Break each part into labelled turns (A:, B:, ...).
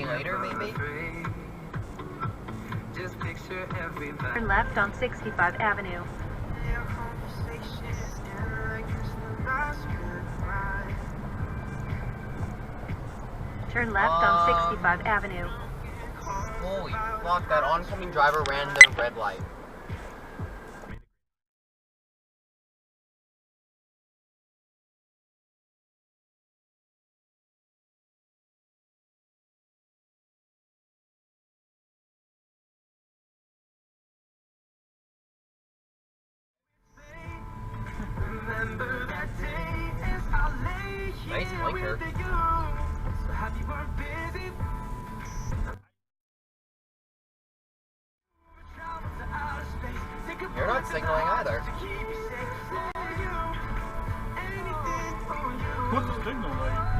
A: day later, maybe?
B: Turn left on 65 Avenue. Turn left on 65 Avenue.
A: Holy fuck, that oncoming driver ran their red light. Nice blinker. You're not signaling either.
C: What's the signal light?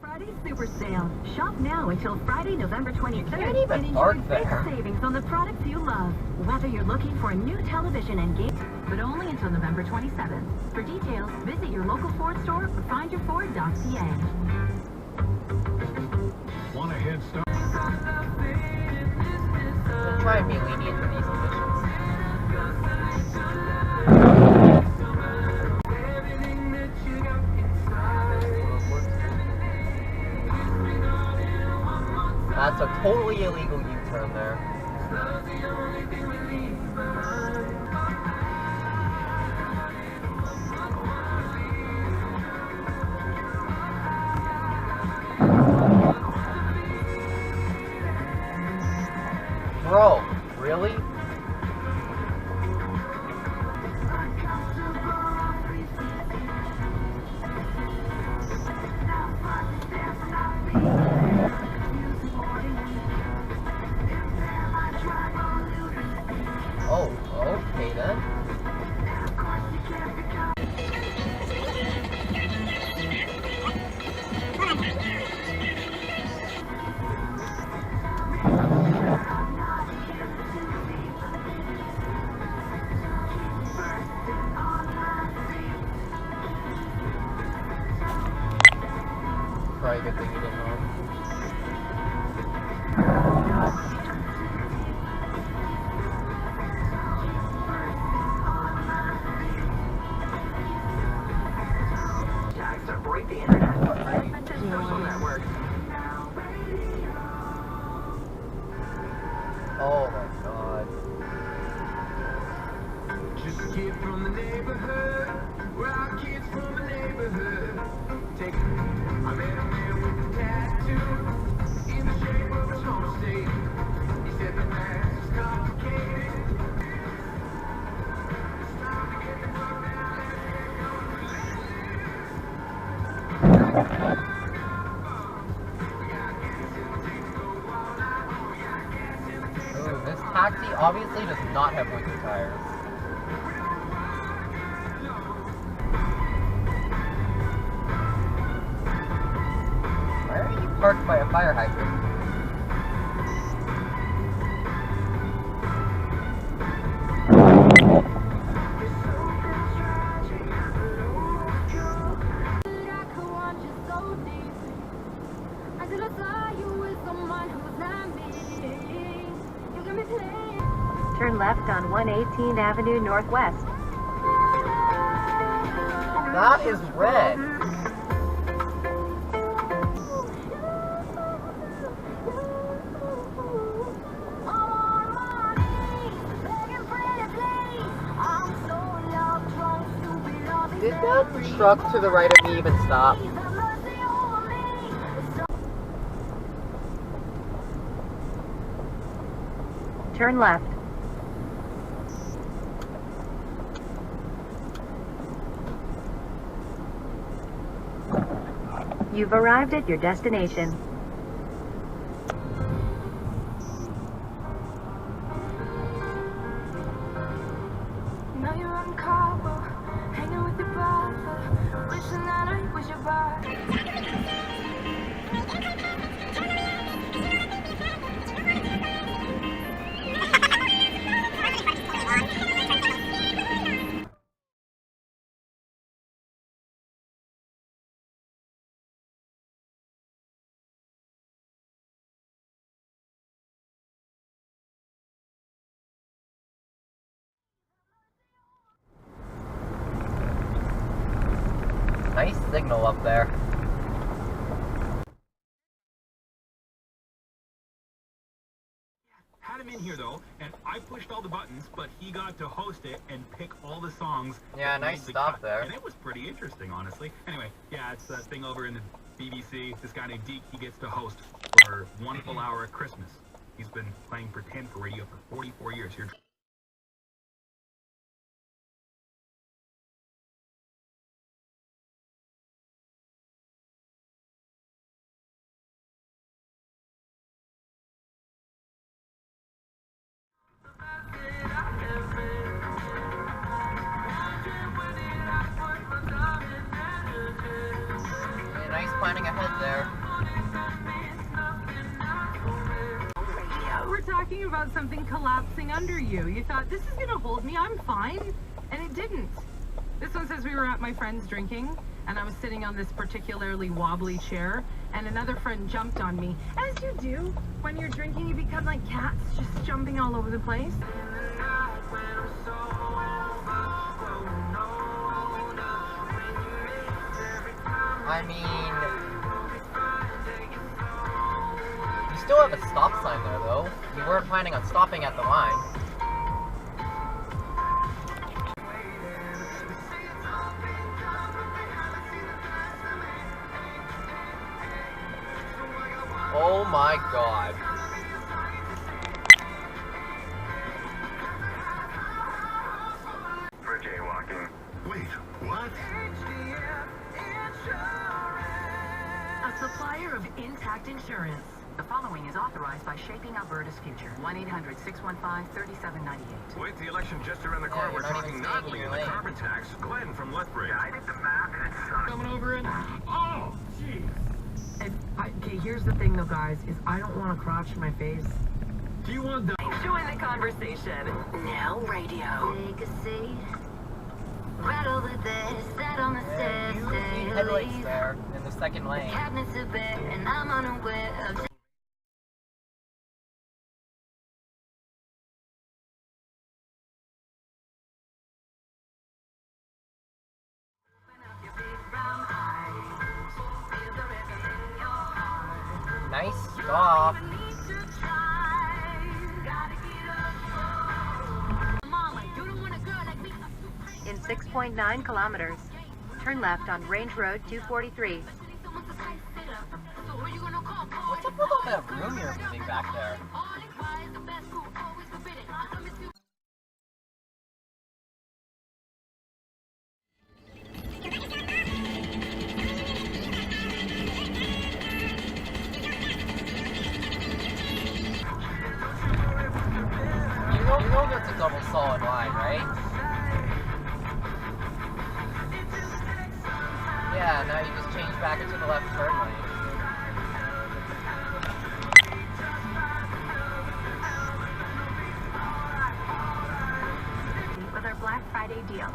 D: Friday Super Sale. Shop now until Friday, November 23rd.
A: Can't even
D: and
A: park
D: enjoy big
A: there.
D: savings on the products you love. Whether you're looking for a new television and game, but only until November 27th. For details, visit your local Ford store or findyourford.ca.
C: Want a head start?
A: We'll try and be lenient for these conditions. That's a totally illegal U-turn there. Bro, really? Oh, okay then. Probably a good thing you didn't know.
D: The internet. Social network.
A: Oh my god.
E: Just a kid from the neighborhood. We're all kids from the neighborhood. I met a man with a tattoo in the shape of his home state. He said the past is complicated. It's time to get the fuck down.
A: Ooh, this taxi obviously does not have winter tires. Why are you parked by a fire hydrant?
B: Turn left on 118 Avenue Northwest.
A: That is red. Did that truck to the right of me even stop?
B: Turn left. You've arrived at your destination.
F: Now you're on Cabo, hanging with your brother, wishing that I was your bride.
A: Nice signal up there.
C: Had him in here though, and I pushed all the buttons, but he got to host it and pick all the songs.
A: Yeah,
C: that
A: nice
C: made the
A: stop
C: cut.
A: there.
C: And it was pretty interesting, honestly. Anyway, yeah, it's that thing over in the BBC. This guy named Deke, he gets to host for 1 full hour at Christmas. He's been playing pretend for radio for 44 years. Here.
A: Yeah, nice planning ahead there.
D: We're talking about something collapsing under you. You thought, this is gonna hold me, I'm fine. And it didn't. This one says we were at my friend's drinking, and I was sitting on this particularly wobbly chair, and another friend jumped on me. As you do. When you're drinking, you become like cats, just jumping all over the place.
A: I mean, you still have a stop sign there though. You weren't planning on stopping at the line. Oh my god.
E: For jaywalking.
C: Wait, what?
D: A supplier of intact insurance. The following is authorized by Shaping Alberta's Future. 1-800-615-3798.
E: With the election just around the
A: Yeah,
E: corner,
A: you're
E: we're
A: not
E: talking
A: even
E: not
A: staying
E: only
A: in
E: in
A: your
E: the
A: lane.
E: carbon tax. Glenn from Lethbridge. Yeah, I did the math and it's
C: Coming over in? Oh, jeez.
G: Okay, here's the thing though, guys, is I don't want a crotch in my face.
C: Do you want that?
D: Join the conversation. Now radio.
B: Take a seat. Right over there, sat on the
A: Yeah,
B: stairs,
A: you
B: stay
A: need
B: to
A: headlights
B: leave.
A: there in the second lane.
B: Cabinets are bare, and I'm unaware of.
A: Nice stop.
B: In 6.9 kilometers. Turn left on Range Road 243.
A: What's up with all that room you're moving back there? You know that's a double solid line, right? Yeah, now you just change back into the left turn lane.
F: With our Black Friday deals.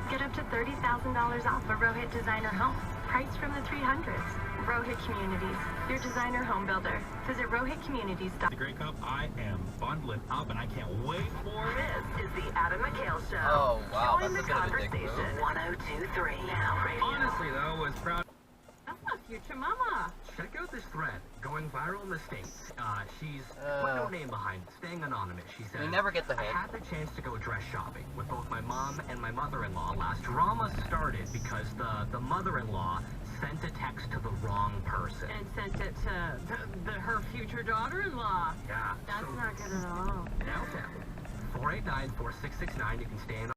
F: Get up to $30,000 off a Rohit designer home. Priced from the 300s. Rohit Communities, your designer home builder. Visit rohitcommunities.com.
C: The Grey Cup, I am bundling up and I can't wait for it.
D: This is the Adam McHale Show.
A: Oh wow,
D: Join
A: that's
D: the
A: a bit of a dick
D: conversation.
A: move.
D: 1023 Now radio.
E: Honestly, though, was proud.
D: That's not future mama.
H: Check out this thread going viral in the States. She's put no name behind it, staying anonymous. She says,
A: We never get the
H: I
A: hint.
H: had the chance to go dress shopping with both my mom and my mother-in-law last. Drama started because the mother-in-law sent a text to the wrong person.
D: And sent it to her future daughter-in-law.
H: Yeah.
D: That's
H: so
D: not good at all.
H: now, 489-4669, you can stay in